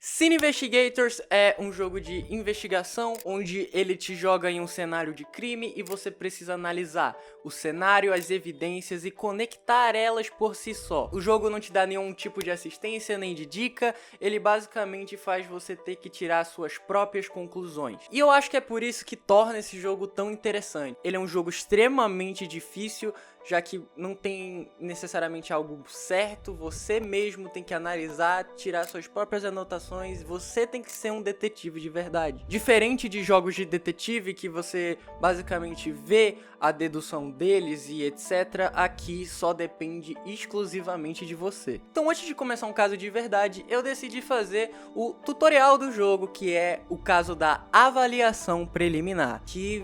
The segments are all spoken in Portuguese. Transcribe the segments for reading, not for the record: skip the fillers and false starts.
Cine Investigators é um jogo de investigação onde ele te joga em um cenário de crime e você precisa analisar o cenário, as evidências e conectar elas por si só. O jogo não te dá nenhum tipo de assistência nem de dica, ele basicamente faz você ter que tirar suas próprias conclusões. E eu acho que é por isso que torna esse jogo tão interessante. Ele é um jogo extremamente difícil, já que não tem necessariamente algo certo, você mesmo tem que analisar, tirar suas próprias anotações, você tem que ser um detetive de verdade. Diferente de jogos de detetive que você basicamente vê a dedução deles e etc, aqui só depende exclusivamente de você. Então antes de começar um caso de verdade, eu decidi fazer o tutorial do jogo, que é o caso da avaliação preliminar, que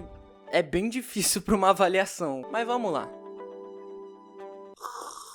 é bem difícil para uma avaliação, mas vamos lá.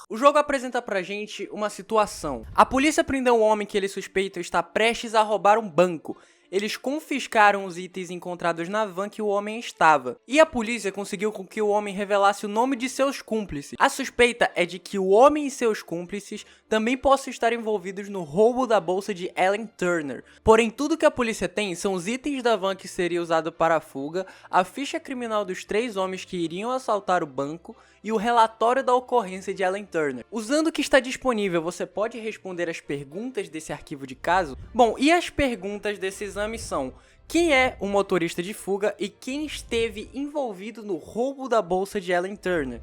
O jogo apresenta pra gente uma situação. A polícia prendeu um homem que ele suspeita estar prestes a roubar um banco. Eles confiscaram os itens encontrados na van que o homem estava. E a polícia conseguiu com que o homem revelasse o nome de seus cúmplices. A suspeita é de que o homem e seus cúmplices também possam estar envolvidos no roubo da bolsa de Ellen Turner. Porém, tudo que a polícia tem são os itens da van que seria usado para a fuga, a ficha criminal dos 3 homens que iriam assaltar o banco e o relatório da ocorrência de Ellen Turner. Usando o que está disponível, você pode responder as perguntas desse arquivo de caso? Bom, e as perguntas desse exame são: quem é o motorista de fuga e quem esteve envolvido no roubo da bolsa de Ellen Turner?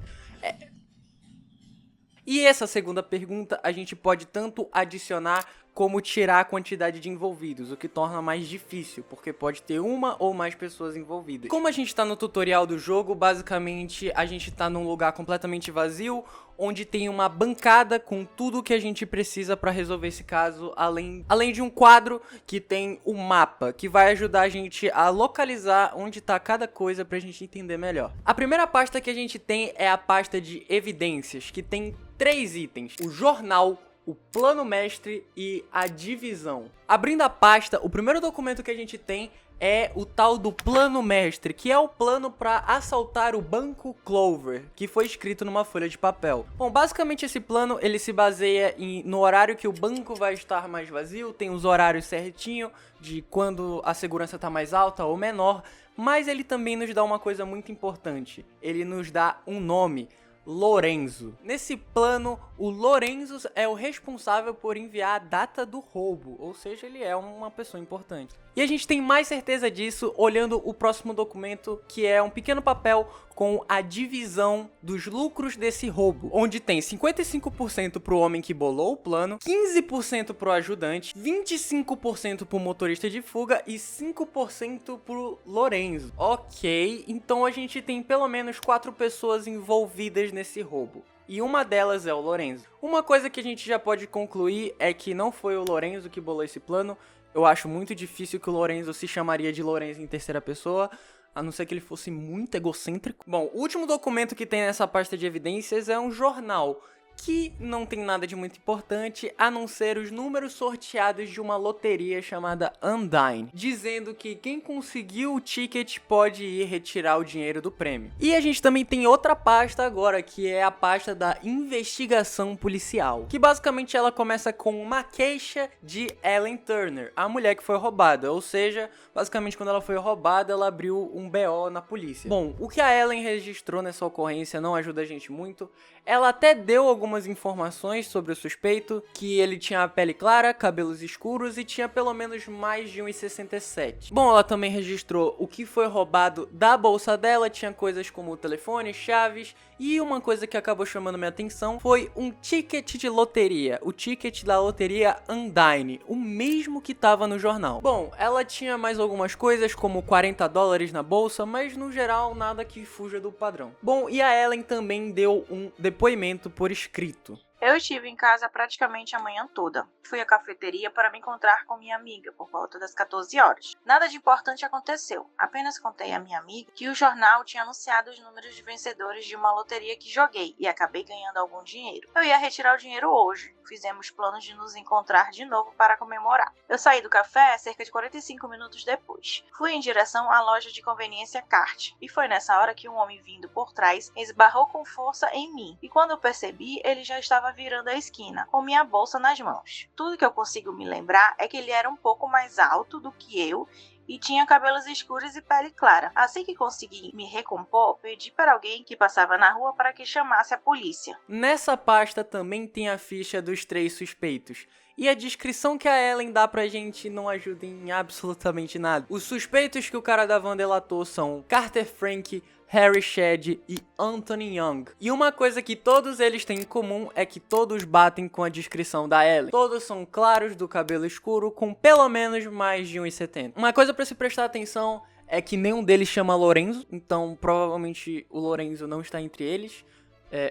E essa segunda pergunta a gente pode tanto adicionar como tirar a quantidade de envolvidos, o que torna mais difícil, porque pode ter uma ou mais pessoas envolvidas. Como a gente tá no tutorial do jogo, basicamente a gente tá num lugar completamente vazio, onde tem uma bancada com tudo que a gente precisa para resolver esse caso, além de um quadro que tem o mapa, que vai ajudar a gente a localizar onde tá cada coisa pra gente entender melhor. A primeira pasta que a gente tem é a pasta de evidências, que tem 3 itens: o jornal, o plano mestre e a divisão. Abrindo a pasta, o primeiro documento que a gente tem é o tal do plano mestre, que é o plano para assaltar o Banco Clover, que foi escrito numa folha de papel. Bom, basicamente esse plano ele se baseia no horário que o banco vai estar mais vazio, tem os horários certinho de quando a segurança está mais alta ou menor, mas ele também nos dá uma coisa muito importante, ele nos dá um nome: Lorenzo. Nesse plano, o Lorenzo é o responsável por enviar a data do roubo, ou seja, ele é uma pessoa importante. E a gente tem mais certeza disso olhando o próximo documento, que é um pequeno papel com a divisão dos lucros desse roubo, onde tem 55% pro homem que bolou o plano, 15% pro ajudante, 25% pro motorista de fuga e 5% pro Lorenzo. Ok, então a gente tem pelo menos 4 pessoas envolvidas nesse roubo. E uma delas é o Lorenzo. Uma coisa que a gente já pode concluir é que não foi o Lorenzo que bolou esse plano. Eu acho muito difícil que o Lorenzo se chamaria de Lorenzo em terceira pessoa, a não ser que ele fosse muito egocêntrico. Bom, o último documento que tem nessa pasta de evidências é um jornal, que não tem nada de muito importante, a não ser os números sorteados de uma loteria chamada Undyne, dizendo que quem conseguiu o ticket pode ir retirar o dinheiro do prêmio. E a gente também tem outra pasta agora, que é a pasta da investigação policial, que basicamente ela começa com uma queixa de Ellen Turner, a mulher que foi roubada, ou seja, basicamente quando ela foi roubada, ela abriu um BO na polícia. Bom, o que a Ellen registrou nessa ocorrência não ajuda a gente muito. Ela até deu algumas informações sobre o suspeito, que ele tinha a pele clara, cabelos escuros e tinha pelo menos mais de 1,67. Bom, ela também registrou o que foi roubado da bolsa dela, tinha coisas como telefone, chaves, e uma coisa que acabou chamando minha atenção foi um ticket de loteria, o ticket da loteria Undyne, o mesmo que estava no jornal. Bom, ela tinha mais algumas coisas como $40 na bolsa, mas no geral nada que fuja do padrão. Bom, e a Ellen também deu um depoimento por escrito. Eu estive em casa praticamente a manhã toda. Fui à cafeteria para me encontrar com minha amiga por volta das 14 horas. Nada de importante aconteceu. Apenas contei à minha amiga que o jornal tinha anunciado os números de vencedores de uma loteria que joguei e acabei ganhando algum dinheiro. Eu ia retirar o dinheiro hoje. Fizemos planos de nos encontrar de novo para comemorar. Eu saí do café cerca de 45 minutos depois. Fui em direção à loja de conveniência Kart. E foi nessa hora que um homem vindo por trás esbarrou com força em mim. E quando eu percebi, ele já estava estava virando a esquina, com minha bolsa nas mãos. Tudo que eu consigo me lembrar é que ele era um pouco mais alto do que eu e tinha cabelos escuros e pele clara. Assim que consegui me recompor, pedi para alguém que passava na rua para que chamasse a polícia. Nessa pasta também tem a ficha dos 3 suspeitos. E a descrição que a Ellen dá pra gente não ajuda em absolutamente nada. Os suspeitos que o cara da van delatou são Carter Frank, Harry Shedd e Anthony Young. E uma coisa que todos eles têm em comum é que todos batem com a descrição da Ellen. Todos são claros, do cabelo escuro, com pelo menos mais de 1,70. Uma coisa pra se prestar atenção é que nenhum deles chama Lorenzo, então provavelmente o Lorenzo não está entre eles.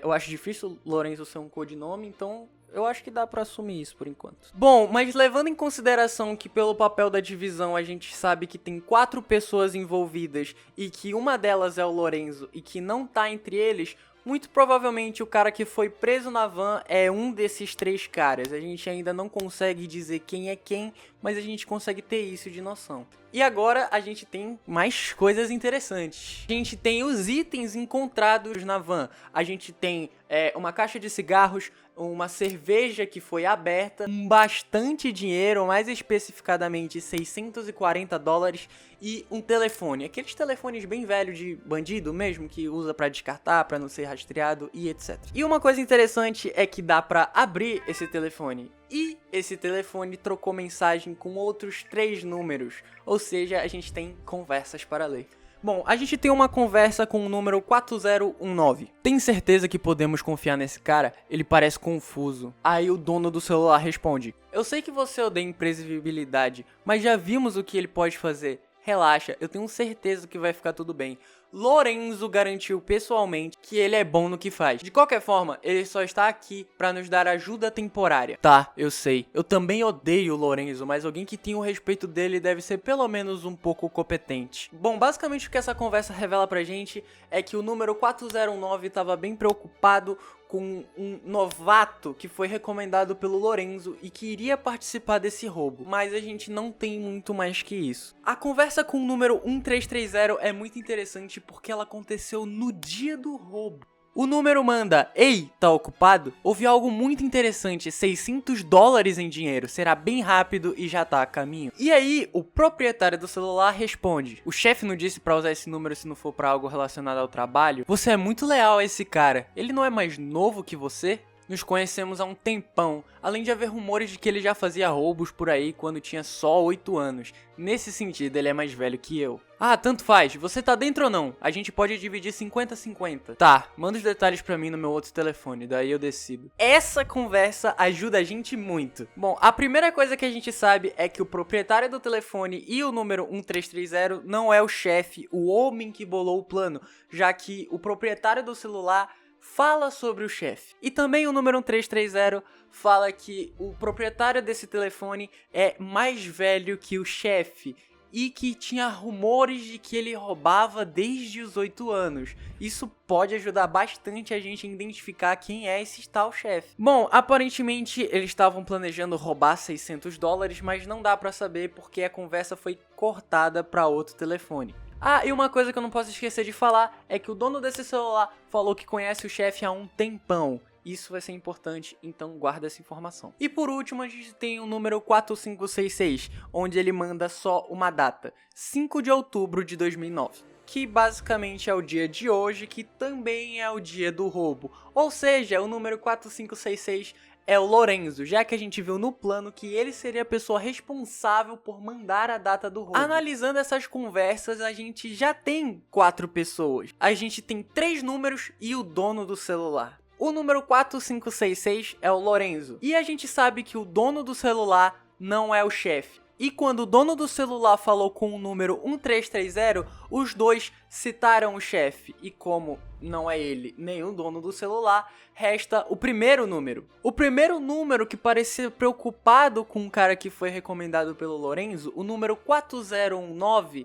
Eu acho difícil o Lorenzo ser um codinome, então eu acho que dá pra assumir isso por enquanto. Bom, mas levando em consideração que pelo papel da divisão a gente sabe que tem 4 pessoas envolvidas e que uma delas é o Lorenzo e que não tá entre eles, muito provavelmente o cara que foi preso na van é um desses 3 caras. A gente ainda não consegue dizer quem é quem, mas a gente consegue ter isso de noção. E agora a gente tem mais coisas interessantes. A gente tem os itens encontrados na van. A gente tem uma caixa de cigarros, uma cerveja que foi aberta, bastante dinheiro, mais especificadamente $640 e um telefone. Aqueles telefones bem velhos de bandido mesmo, que usa pra descartar, pra não ser rastreado e etc. E uma coisa interessante é que dá pra abrir esse telefone. E esse telefone trocou mensagem com outros 3 números, ou seja, a gente tem conversas para ler. Bom, a gente tem uma conversa com o número 4019. Tem certeza que podemos confiar nesse cara? Ele parece confuso. Aí o dono do celular responde: eu sei que você odeia imprevisibilidade, mas já vimos o que ele pode fazer. Relaxa, eu tenho certeza que vai ficar tudo bem. Lorenzo garantiu pessoalmente que ele é bom no que faz. De qualquer forma, ele só está aqui para nos dar ajuda temporária. Tá, eu sei. Eu também odeio o Lorenzo, mas alguém que tenha o respeito dele deve ser pelo menos um pouco competente. Bom, basicamente o que essa conversa revela pra gente é que o número 409 estava bem preocupado com um novato que foi recomendado pelo Lorenzo e que iria participar desse roubo, mas a gente não tem muito mais que isso. A conversa com o número 1330 é muito interessante porque ela aconteceu no dia do roubo. O número manda: ei, tá ocupado? Houve algo muito interessante, $600 em dinheiro, será bem rápido e já tá a caminho. E aí, o proprietário do celular responde: o chefe não disse pra usar esse número se não for pra algo relacionado ao trabalho? Você é muito leal a esse cara, ele não é mais novo que você? Nos conhecemos há um tempão, além de haver rumores de que ele já fazia roubos por aí quando tinha só 8 anos. Nesse sentido, ele é mais velho que eu. Ah, tanto faz, você tá dentro ou não? A gente pode dividir 50-50. Tá, manda os detalhes pra mim no meu outro telefone, daí eu decido. Essa conversa ajuda a gente muito. Bom, a primeira coisa que a gente sabe é que o proprietário do telefone e o número 1330 não é o chefe, o homem que bolou o plano, já que o proprietário do celular fala sobre o chefe. E também o número 1330 fala que o proprietário desse telefone é mais velho que o chefe e que tinha rumores de que ele roubava desde os 8 anos. Isso pode ajudar bastante a gente a identificar quem é esse tal chefe. Bom, aparentemente eles estavam planejando roubar $600, mas não dá pra saber porque a conversa foi cortada pra outro telefone. Ah, e uma coisa que eu não posso esquecer de falar é que o dono desse celular falou que conhece o chefe há um tempão. Isso vai ser importante, então guarda essa informação. E por último, a gente tem o número 4566, onde ele manda só uma data, 5 de outubro de 2009. Que basicamente é o dia de hoje, que também é o dia do roubo. Ou seja, o número 4566 é o Lorenzo, já que a gente viu no plano que ele seria a pessoa responsável por mandar a data do roubo. Analisando essas conversas, a gente já tem 4 pessoas. A gente tem 3 números e o dono do celular. O número 4566 é o Lorenzo. E a gente sabe que o dono do celular não é o chefe. E quando o dono do celular falou com o número 1330, os dois citaram o chefe. E como não é ele nem o dono do celular, resta o primeiro número. O primeiro número que parecia preocupado com o cara que foi recomendado pelo Lorenzo, o número 4019,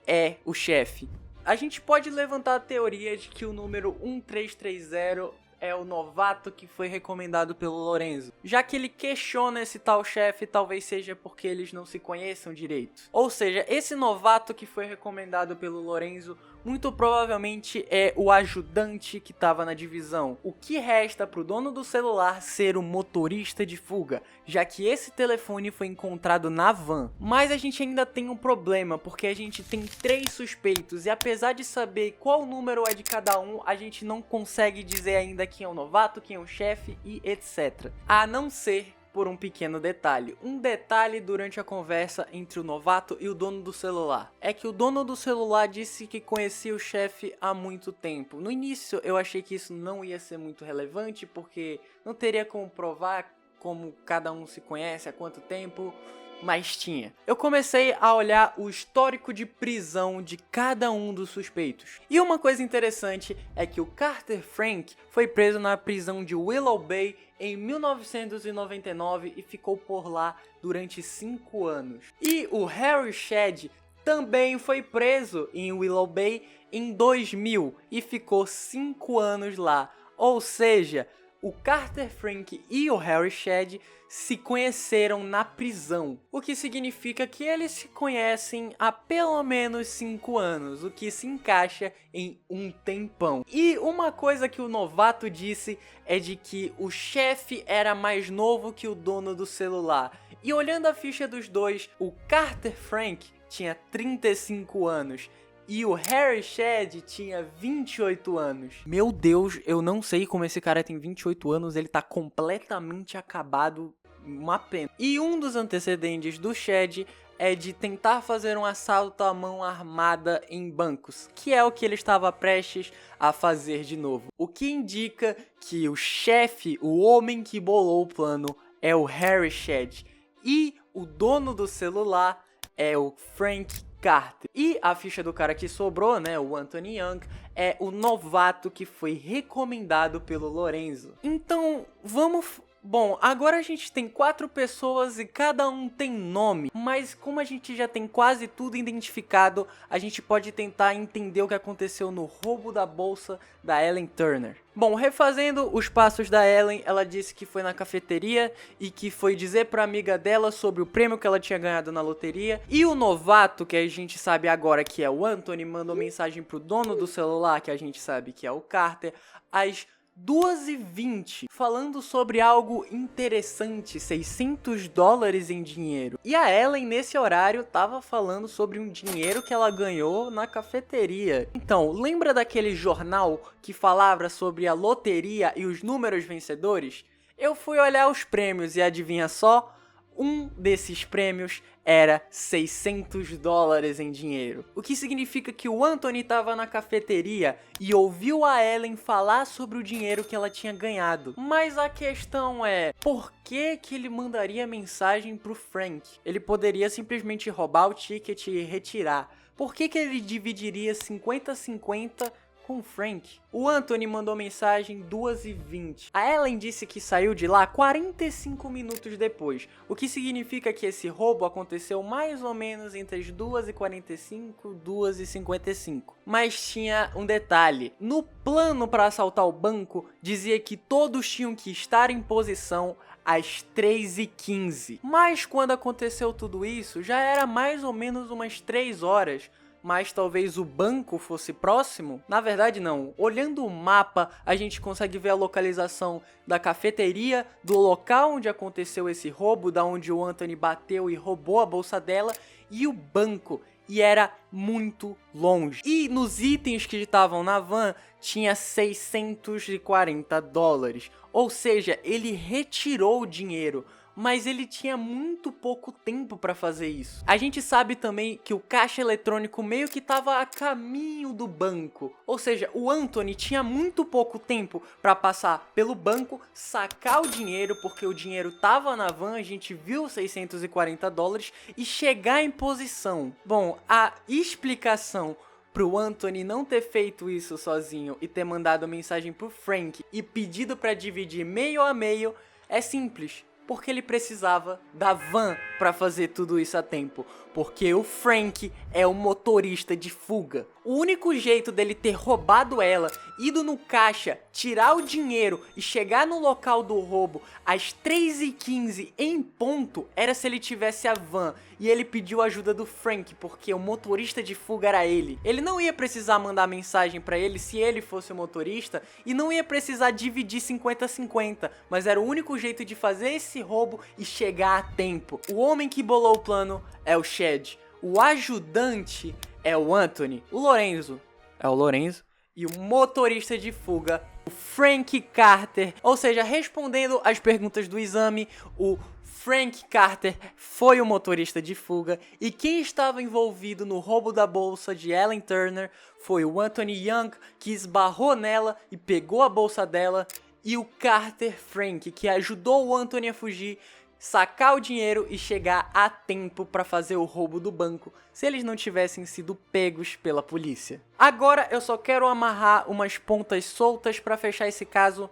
é o chefe. A gente pode levantar a teoria de que o número 1330 é o novato que foi recomendado pelo Lorenzo. Já que ele questiona esse tal chefe, talvez seja porque eles não se conheçam direito. Ou seja, esse novato que foi recomendado pelo Lorenzo muito provavelmente é o ajudante que estava na divisão. O que resta para o dono do celular ser o motorista de fuga, já que esse telefone foi encontrado na van. Mas a gente ainda tem um problema, porque a gente tem 3 suspeitos e apesar de saber qual número é de cada um, a gente não consegue dizer ainda quem é o novato, quem é o chefe e etc. A não ser por um pequeno detalhe. Um detalhe durante a conversa entre o novato e o dono do celular. É que o dono do celular disse que conhecia o chefe há muito tempo. No início eu achei que isso não ia ser muito relevante, porque não teria como provar como cada um se conhece, há quanto tempo, mas tinha. Eu comecei a olhar o histórico de prisão de cada um dos suspeitos. E uma coisa interessante é que o Carter Frank foi preso na prisão de Willow Bay em 1999 e ficou por lá durante 5 anos. E o Harry Shedd também foi preso em Willow Bay em 2000 e ficou 5 anos lá. Ou seja, o Carter Frank e o Harry Shedd se conheceram na prisão, o que significa que eles se conhecem há pelo menos 5 anos, o que se encaixa em um tempão. E uma coisa que o novato disse é de que o chefe era mais novo que o dono do celular. E olhando a ficha dos dois, o Carter Frank tinha 35 anos. E o Harry Shedd tinha 28 anos. Meu Deus, eu não sei como esse cara tem 28 anos, ele tá completamente acabado, uma pena. E um dos antecedentes do Shedd é de tentar fazer um assalto à mão armada em bancos, que é o que ele estava prestes a fazer de novo. O que indica que o chefe, o homem que bolou o plano, é o Harry Shedd. E o dono do celular é o Frank Carter. E a ficha do cara que sobrou, né, o Anthony Young, é o novato que foi recomendado pelo Lorenzo. Então, vamos... Bom, agora a gente tem 4 pessoas e cada um tem nome, mas como a gente já tem quase tudo identificado, a gente pode tentar entender o que aconteceu no roubo da bolsa da Ellen Turner. Bom, refazendo os passos da Ellen, ela disse que foi na cafeteria e que foi dizer pra amiga dela sobre o prêmio que ela tinha ganhado na loteria. E o novato, que a gente sabe agora que é o Anthony, mandou mensagem pro dono do celular, que a gente sabe que é o Carter, às 2h20, falando sobre algo interessante, $600 em dinheiro. E a Ellen, nesse horário, tava falando sobre um dinheiro que ela ganhou na cafeteria. Então, lembra daquele jornal que falava sobre a loteria e os números vencedores? Eu fui olhar os prêmios e adivinha só? Um desses prêmios era $600 em dinheiro. O que significa que o Anthony estava na cafeteria e ouviu a Ellen falar sobre o dinheiro que ela tinha ganhado. Mas a questão é, por que ele mandaria mensagem pro Frank? Ele poderia simplesmente roubar o ticket e retirar. Por que ele dividiria 50-50 com o Frank? O Anthony mandou mensagem 2h20. A Ellen disse que saiu de lá 45 minutos depois, o que significa que esse roubo aconteceu mais ou menos entre as 2h45 e 2h55. Mas tinha um detalhe: no plano para assaltar o banco, dizia que todos tinham que estar em posição às 3h15. Mas quando aconteceu tudo isso, já era mais ou menos umas 3 horas. Mas talvez o banco fosse próximo? Na verdade não. Olhando o mapa, a gente consegue ver a localização da cafeteria, do local onde aconteceu esse roubo, da onde o Anthony bateu e roubou a bolsa dela, e o banco. E era muito longe. E nos itens que estavam na van, tinha $640. Ou seja, ele retirou o dinheiro. Mas ele tinha muito pouco tempo para fazer isso. A gente sabe também que o caixa eletrônico meio que estava a caminho do banco. Ou seja, o Anthony tinha muito pouco tempo para passar pelo banco, sacar o dinheiro, porque o dinheiro estava na van, a gente viu $640, e chegar em posição. Bom, a explicação pro Anthony não ter feito isso sozinho e ter mandado mensagem pro Frank e pedido para dividir meio a meio é simples. Porque ele precisava da van para fazer tudo isso a tempo. Porque o Frank é o motorista de fuga. O único jeito dele ter roubado ela, ido no caixa, tirar o dinheiro e chegar no local do roubo às 3h15 em ponto, era se ele tivesse a van. E ele pediu ajuda do Frank, porque o motorista de fuga era ele. Ele não ia precisar mandar mensagem pra ele se ele fosse o motorista, e não ia precisar dividir 50-50, mas era o único jeito de fazer esse roubo e chegar a tempo. O homem que bolou o plano é o Shed. O ajudante é o Anthony. O Lorenzo é o Lorenzo. E o motorista de fuga, o Frank Carter. Ou seja, respondendo às perguntas do exame, o Frank Carter foi o motorista de fuga. E quem estava envolvido no roubo da bolsa de Ellen Turner foi o Anthony Young, que esbarrou nela e pegou a bolsa dela. E o Carter Frank, que ajudou o Anthony a fugir, sacar o dinheiro e chegar a tempo para fazer o roubo do banco, se eles não tivessem sido pegos pela polícia. Agora eu só quero amarrar umas pontas soltas para fechar esse caso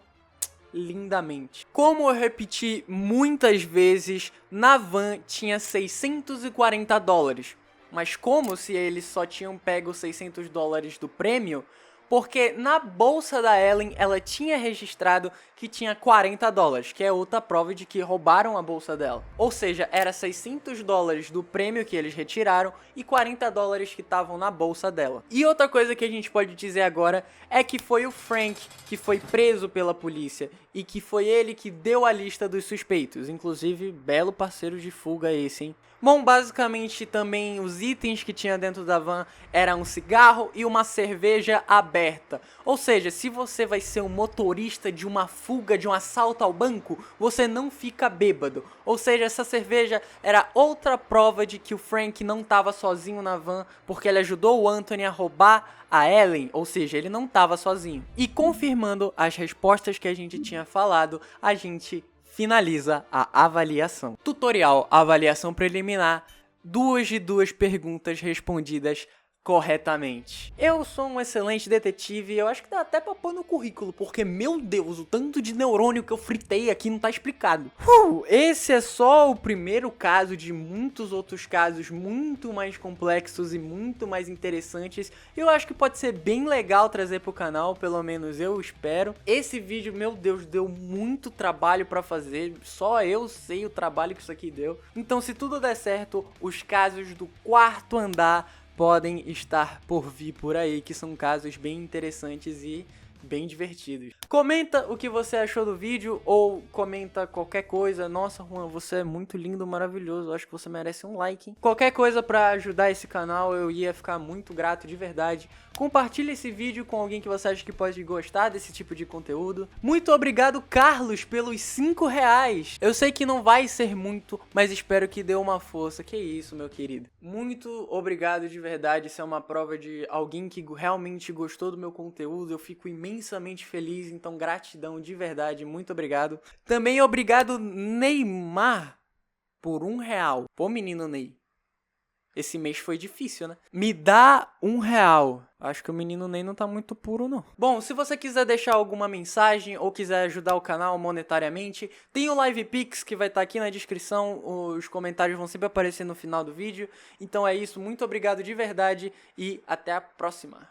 lindamente. Como eu repeti muitas vezes, na van tinha $640, mas como se eles só tinham pego $600 do prêmio? Porque na bolsa da Ellen ela tinha registrado que tinha $40, que é outra prova de que roubaram a bolsa dela. Ou seja, era $600 do prêmio que eles retiraram e $40 que estavam na bolsa dela. E outra coisa que a gente pode dizer agora é que foi o Frank que foi preso pela polícia e que foi ele que deu a lista dos suspeitos. Inclusive, belo parceiro de fuga esse, hein? Bom, basicamente também os itens que tinha dentro da van eram um cigarro e uma cerveja aberta. Ou seja, se você vai ser um motorista de uma fuga, de um assalto ao banco, você não fica bêbado. Ou seja, essa cerveja era outra prova de que o Frank não estava sozinho na van, porque ele ajudou o Anthony a roubar a Ellen, ou seja, ele não estava sozinho. E confirmando as respostas que a gente tinha falado, a gente finaliza a avaliação. Tutorial, avaliação preliminar, 2 de 2 perguntas respondidas corretamente. Eu sou um excelente detetive e eu acho que dá até pra pôr no currículo, porque, meu Deus, o tanto de neurônio que eu fritei aqui não tá explicado. Esse é só o primeiro caso de muitos outros casos muito mais complexos e muito mais interessantes. Eu acho que pode ser bem legal trazer pro canal, pelo menos eu espero. Esse vídeo, meu Deus, deu muito trabalho pra fazer, só eu sei o trabalho que isso aqui deu. Então, se tudo der certo, os casos do quarto andar podem estar por vir por aí, que são casos bem interessantes e bem divertidos. Comenta o que você achou do vídeo ou comenta qualquer coisa. Nossa, Juan, você é muito lindo, maravilhoso. Eu acho que você merece um like, hein? Qualquer coisa pra ajudar esse canal, eu ia ficar muito grato de verdade. Compartilhe esse vídeo com alguém que você acha que pode gostar desse tipo de conteúdo. Muito obrigado, Carlos, pelos R$5. Eu sei que não vai ser muito, mas espero que dê uma força. Que isso, meu querido. Muito obrigado de verdade. Isso é uma prova de alguém que realmente gostou do meu conteúdo. Eu fico imensamente feliz, então gratidão de verdade. Muito obrigado. Também obrigado, Neymar, por R$1. Pô, menino Ney. Esse mês foi difícil, né? Me dá R$1. Acho que o menino Ney não tá muito puro, não. Bom, se você quiser deixar alguma mensagem ou quiser ajudar o canal monetariamente, tem o Live Pix que vai estar aqui na descrição. Os comentários vão sempre aparecer no final do vídeo. Então é isso. Muito obrigado de verdade e até a próxima.